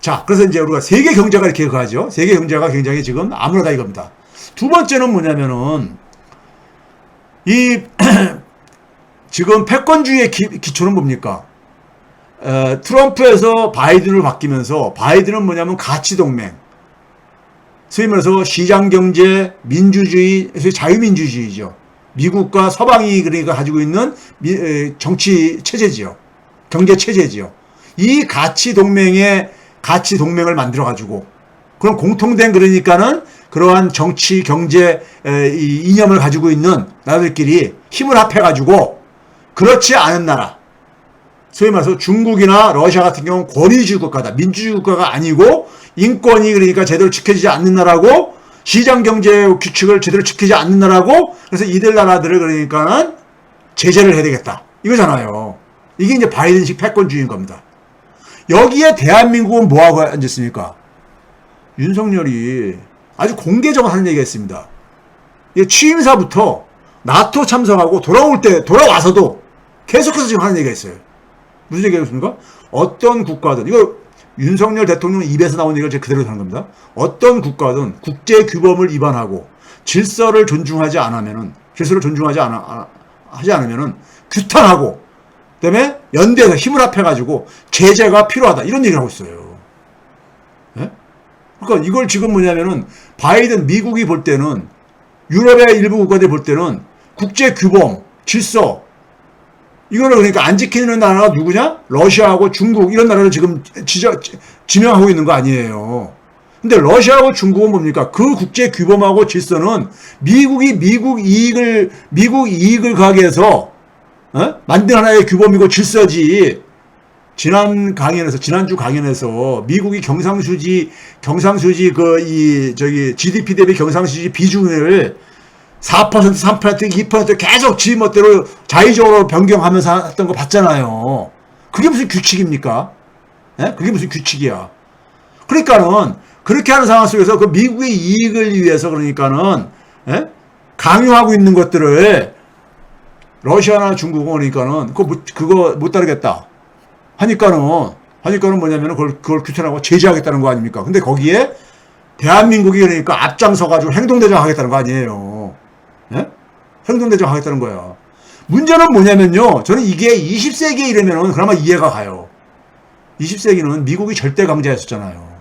자, 그래서 이제 우리가 세계 경제가 이렇게 가죠. 세계 경제가 굉장히 지금 암울하다 이겁니다. 두 번째는 뭐냐면은, 이, 지금 패권주의의 기초는 뭡니까? 트럼프에서 바이든으로 바뀌면서, 바이든은 뭐냐면 가치동맹. 소위 말해서 시장경제, 민주주의, 자유민주주의죠. 미국과 서방이 그러니까 가지고 있는 정치 체제지요. 경제 체제지요. 이 가치 동맹을 만들어 가지고 그런 공통된 그러니까는 그러한 정치 경제 이념을 가지고 있는 나라들끼리 힘을 합해 가지고 그렇지 않은 나라, 소위 말해서 중국이나 러시아 같은 경우는 권위주의 국가다. 민주주의 국가가 아니고 인권이 그러니까 제대로 지켜지지 않는 나라고 시장 경제 규칙을 제대로 지키지 않는 나라고 그래서 이들 나라들을 그러니까는 제재를 해야 되겠다. 이거잖아요. 이게 이제 바이든식 패권주의인 겁니다. 여기에 대한민국은 뭐하고 앉았습니까? 윤석열이 아주 공개적으로 하는 얘기가 있습니다. 취임사부터 나토 참석하고 돌아와서도 계속해서 지금 하는 얘기가 있어요. 무슨 얘기가 있습니까? 어떤 국가든, 이거 윤석열 대통령 입에서 나온 얘기를 제가 그대로 하는 겁니다. 어떤 국가든 국제 규범을 위반하고 질서를 존중하지 않으면은 규탄하고 그다음에 연대해서 힘을 합해가지고 제재가 필요하다 이런 얘기를 하고 있어요. 네? 그러니까 이걸 지금 뭐냐면은 바이든 미국이 볼 때는 유럽의 일부 국가들이 볼 때는 국제 규범 질서 이거를 그러니까 안 지키는 나라가 누구냐? 러시아하고 중국 이런 나라를 지금 지명하고 있는 거 아니에요. 근데 러시아하고 중국은 뭡니까? 그 국제 규범하고 질서는 미국이 미국 이익을 가하기 위해서 만든 하나의 규범이고 질서지. 지난주 강연에서 미국이 경상수지 GDP 대비 경상수지 비중을 4%, 3%, 2% 계속 지 멋대로 자의적으로 변경하면서 했던 거 봤잖아요. 그게 무슨 규칙입니까? 예? 그게 무슨 규칙이야. 그러니까는 그렇게 하는 상황 속에서 그 미국의 이익을 위해서 그러니까는 예? 강요하고 있는 것들을 러시아나 중국은 그러니까는 그거 못 따르겠다. 하니까는 뭐냐면은 그걸 규탄하고 제재하겠다는 거 아닙니까? 근데 거기에 대한민국이 그러니까 앞장서가지고 행동대장 하겠다는 거 아니에요. 예? 행동대장 하겠다는 거야. 문제는 뭐냐면요. 저는 이게 20세기에 이르면은 그나마 이해가 가요. 20세기는 미국이 절대 강자였었잖아요.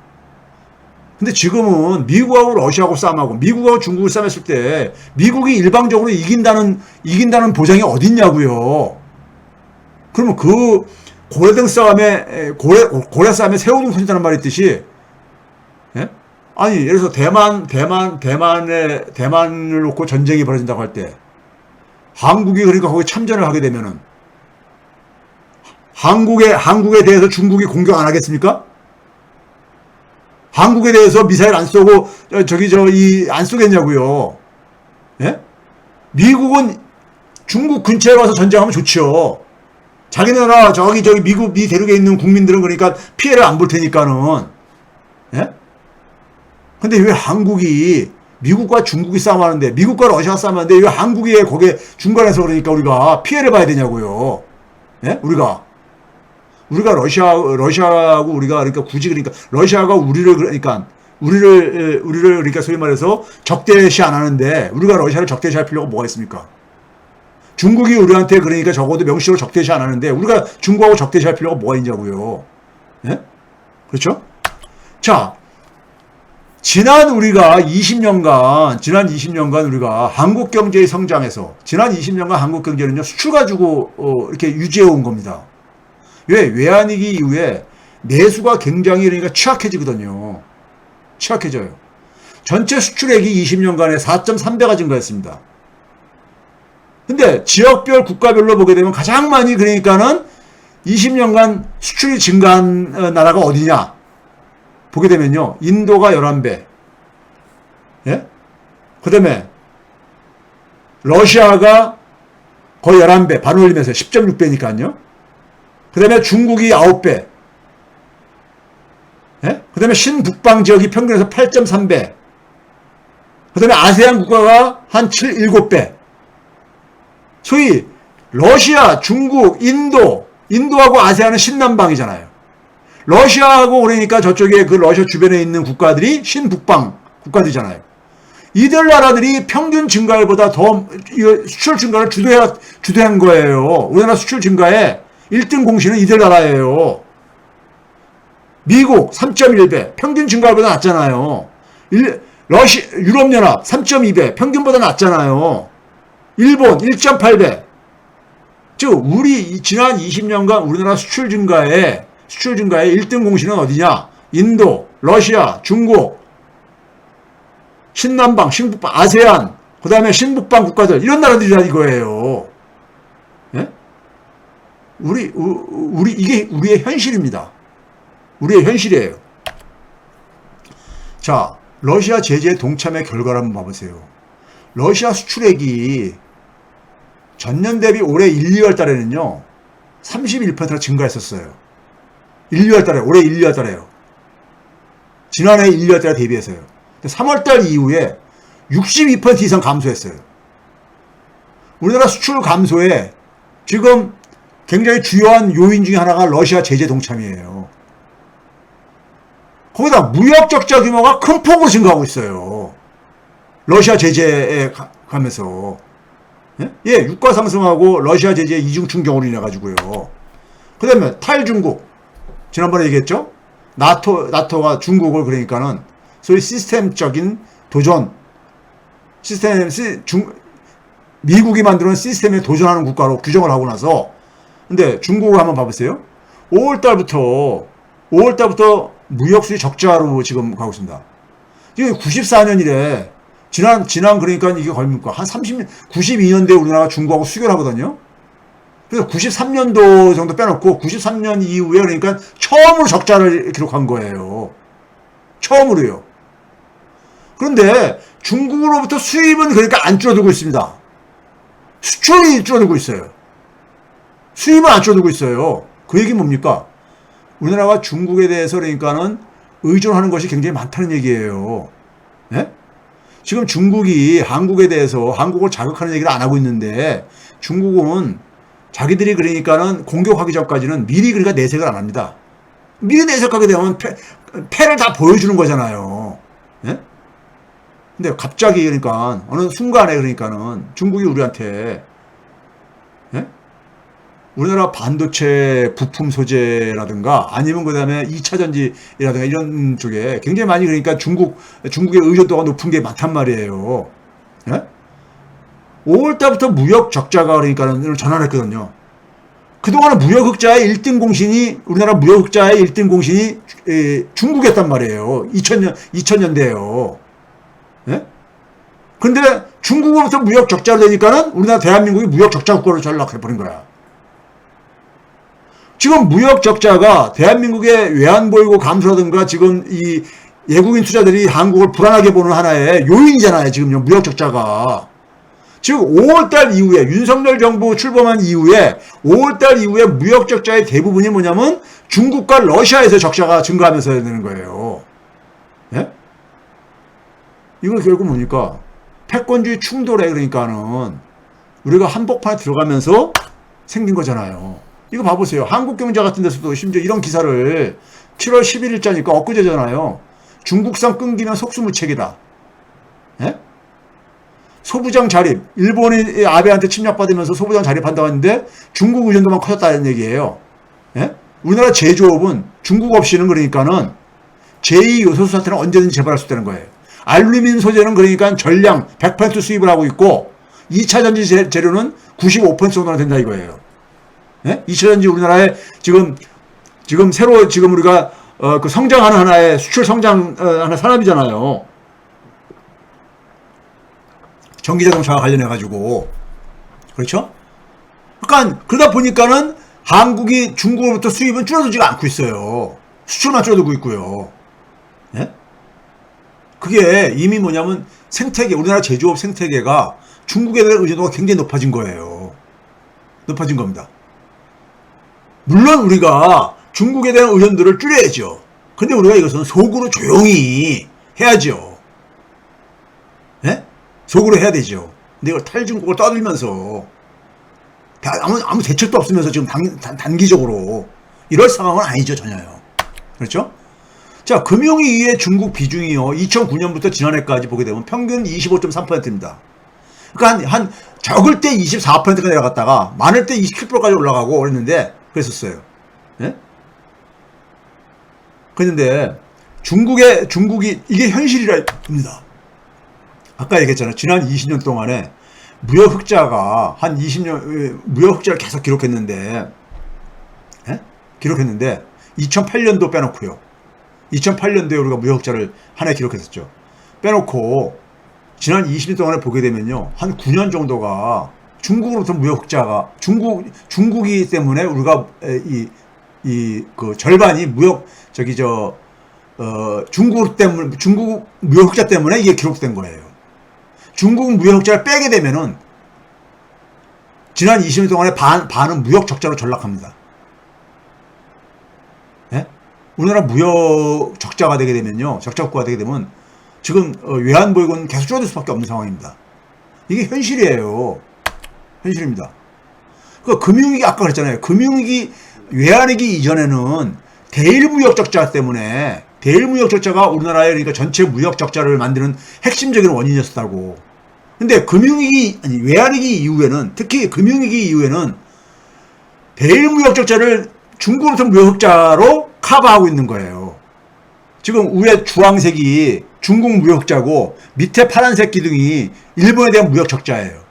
근데 지금은 미국하고 러시아하고 싸움하고 미국하고 중국을 싸움했을 때 미국이 일방적으로 이긴다는 보장이 어딨냐고요. 그러면 그 고래 싸움에 새우등 터진다는 말이 있듯이 예? 아니 예를 들어서 대만을 놓고 전쟁이 벌어진다고 할 때 한국이 그러니까 거기 참전을 하게 되면은 한국에 대해서 중국이 공격 안 하겠습니까? 한국에 대해서 미사일 안 쏘고 안 쏘겠냐고요. 예? 미국은 중국 근처에 가서 전쟁하면 좋죠. 자기 나라 미 대륙에 있는 국민들은 그러니까 피해를 안 볼 테니까는. 예? 근데 왜 한국이 미국과 중국이 싸움하는데 미국과 러시아가 싸움하는데 왜 한국이 거기에 중간에서 그러니까 우리가 피해를 봐야 되냐고요. 예? 우리가 러시아하고 우리가 그러니까 굳이 그러니까 러시아가 우리를 그러니까 소위 말해서 적대시 안 하는데 우리가 러시아를 적대시할 필요가 뭐가 있습니까? 중국이 우리한테 그러니까 적어도 명시로 적대시 안 하는데 우리가 중국하고 적대시할 필요가 뭐가 있냐고요. 예? 그렇죠? 자, 지난 20년간 우리가 한국 경제의 성장에서 지난 20년간 한국 경제는요 수출 가지고 이렇게 유지해 온 겁니다. 왜? 외환위기 이후에 내수가 굉장히 그러니까 취약해지거든요. 취약해져요. 전체 수출액이 20년간에 4.3배가 증가했습니다. 근데 지역별 국가별로 보게 되면 가장 많이 그러니까는 20년간 수출이 증가한 나라가 어디냐? 보게 되면요. 인도가 11배. 예? 그 다음에 러시아가 거의 11배, 반 올리면서 10.6배니까요. 그 다음에 중국이 9배. 예? 그 다음에 신북방 지역이 평균에서 8.3배. 그 다음에 아세안 국가가 한 7배. 소위 러시아, 중국, 인도하고 아세안은 신남방이잖아요. 러시아하고 그러니까 저쪽에 그 러시아 주변에 있는 국가들이 신북방 국가들이잖아요. 이들 나라들이 평균 증가율보다 더 수출 증가를 주도한 거예요. 우리나라 수출 증가에 1등 공신은 이들 나라예요. 미국 3.1배 평균 증가율보다 낮잖아요. 유럽연합 3.2배 평균보다 낮잖아요. 일본 1.8배. 즉 우리 지난 20년간 우리나라 수출 증가에 1등 공신은 어디냐? 인도, 러시아, 중국, 신남방, 신북방, 아세안, 그 다음에 신북방 국가들 이런 나라들이라 이거예요. 예? 이게 우리의 현실입니다. 우리의 현실이에요. 자, 러시아 제재 동참의 결과를 한번 봐보세요. 러시아 수출액이 전년 대비 올해 1, 2월 달에는요 31%나 증가했었어요. 1, 2월 달에, 올해 1, 2월 달에요. 지난해 1, 2월 달에 대비해서요. 3월 달 이후에 62% 이상 감소했어요. 우리나라 수출 감소에 지금 굉장히 주요한 요인 중에 하나가 러시아 제재 동참이에요. 거기다 무역 적자 규모가 큰 폭으로 증가하고 있어요. 러시아 제재에 가면서. 예, 유가 상승하고 러시아 제재 이중 충격으로 인해 가지고요. 그 다음에 탈중국. 지난번에 얘기했죠? 나토가 중국을 그러니까는 소위 시스템적인 도전, 미국이 만드는 시스템에 도전하는 국가로 규정을 하고 나서, 근데 중국을 한번 봐보세요. 5월달부터 무역수지 적자로 지금 가고 있습니다. 이게 94년이래. 지난 그러니까 이게 걸립니까? 한 92년대에 우리나라가 중국하고 수교를 하거든요. 그래서 93년도 정도 빼놓고 93년 이후에 그러니까 처음으로 적자를 기록한 거예요. 처음으로요. 그런데 중국으로부터 수입은 그러니까 안 줄어들고 있습니다. 수출이 줄어들고 있어요. 수입은 안 줄어들고 있어요. 그 얘기는 뭡니까? 우리나라가 중국에 대해서 그러니까는 의존하는 것이 굉장히 많다는 얘기예요. 예? 지금 중국이 한국에 대해서 한국을 자극하는 얘기를 안 하고 있는데 중국은 자기들이 그러니까는 공격하기 전까지는 미리 그러니까 내색을 안 합니다. 미리 내색하게 되면 패를 다 보여주는 거잖아요. 예? 근데 갑자기 그러니까 어느 순간에 그러니까는 중국이 우리한테 예? 우리나라 반도체 부품 소재라든가 아니면 그 다음에 2차 전지라든가 이런 쪽에 굉장히 많이 그러니까 중국의 의존도가 높은 게 많단 말이에요. 예? 5월달부터 무역 적자가 그러니까는 전환했거든요. 그동안은 무역 흑자의 1등 공신이 우리나라 무역 흑자의 1등 공신이 중국이었단 말이에요. 2000년대에요. 예? 근데 중국으로부터 무역 적자를 내니까는 우리나라 대한민국이 무역 적자 국가로 전락해버린 거야. 지금 무역 적자가 대한민국의 외환보유고 감소라든가 지금 이 외국인 투자들이 한국을 불안하게 보는 하나의 요인이잖아요. 지금요, 무역 적자가. 즉 5월달 이후에 윤석열 정부 출범한 이후에 5월달 이후에 무역 적자의 대부분이 뭐냐면 중국과 러시아에서 적자가 증가하면서 되는 거예요. 예? 이건 결국 뭡니까? 패권주의 충돌에 그러니까는 우리가 한복판에 들어가면서 생긴 거잖아요. 이거 봐보세요. 한국경제 같은 데서도 심지어 이런 기사를 7월 11일자니까 엊그제잖아요. 중국산 끊기면 속수무책이다. 예? 소부장 자립. 일본이 아베한테 침략받으면서 소부장 자립한다고 했는데 중국 의존도만 커졌다는 얘기예요. 예? 우리나라 제조업은 중국 없이는 그러니까는 제2요소수 사태는 언제든지 재발할 수 있다는 거예요. 알루미늄 소재는 그러니까 전량 100% 수입을 하고 있고 2차 전지 재료는 95% 정도나 된다 이거예요. 예? 2차 전지 우리나라에 지금 새로 지금 우리가 그 성장하는 하나의 수출 성장 하나 산업이잖아요. 전기자동차와 관련해가지고. 그렇죠? 그러니까, 그러다 보니까는 한국이 중국으로부터 수입은 줄어들지가 않고 있어요. 수출만 줄어들고 있고요. 예? 그게 이미 뭐냐면 생태계, 우리나라 제조업 생태계가 중국에 대한 의존도가 굉장히 높아진 거예요. 높아진 겁니다. 물론 우리가 중국에 대한 의존도를 줄여야죠. 근데 우리가 이것은 속으로 조용히 해야죠. 예? 속으로 해야 되죠. 근데 이걸 탈중국을 떠들면서 아무 대책도 없으면서 지금 단기적으로 이럴 상황은 아니죠, 전혀요. 그렇죠? 자, 금융위기의 중국 비중이요. 2009년부터 지난해까지 보게 되면 평균 25.3%입니다. 그러니까 적을 때 24%가 내려갔다가 많을 때 27%까지 올라가고 그랬는데 그랬었어요. 예? 그런데 중국이 이게 현실이랍니다. 아까 얘기했잖아요. 지난 20년 동안에 무역 흑자가 한 20년 무역 흑자를 계속 기록했는데 예? 기록했는데 2008년도 빼놓고요. 2008년도에 우리가 무역 흑자를 한 해 기록했었죠. 빼놓고 지난 20년 동안에 보게 되면요. 한 9년 정도가 중국으로부터 무역 흑자가 중국이기 때문에 우리가 그 절반이 무역 중국 무역 흑자 때문에 이게 기록된 거예요. 중국 무역 흑자를 빼게 되면은 지난 20년 동안에 반은 무역 적자로 전락합니다. 예? 우리나라 무역 적자가 되게 되면요. 적자 국가가 되게 되면 지금 외환보유고는 계속 줄어들 수밖에 없는 상황입니다. 이게 현실이에요. 현실입니다. 그 금융위기 아까 그랬잖아요. 금융위기 외환위기 이전에는 대일무역 적자 때문에 대일무역 적자가 우리나라의 그러니까 전체 무역 적자를 만드는 핵심적인 원인이었다고. 근데 외환위기 이후에는 특히 금융위기 이후에는 대일무역 적자를 중국으로부터 무역 흑자로 커버하고 있는 거예요. 지금 위에 주황색이 중국 무역 흑자고 밑에 파란색 기둥이 일본에 대한 무역 적자예요.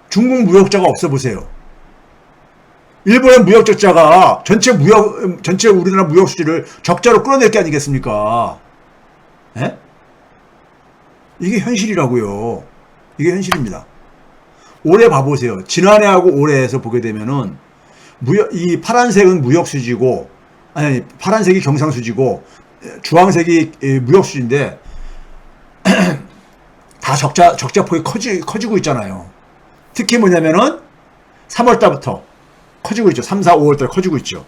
중국 무역 흑자가 없어 보세요. 일본의 무역 적자가 전체 우리나라 무역 수지를 적자로 끌어낼 게 아니겠습니까? 예? 이게 현실이라고요. 이게 현실입니다. 올해 봐보세요. 지난해하고 올해에서 보게 되면은 이 파란색은 무역 수지고, 아니 파란색이 경상 수지고 주황색이 무역 수지인데 다 적자폭이 커지고 있잖아요. 특히 뭐냐면은 3월달부터 커지고 있죠. 3, 4, 5월달 커지고 있죠.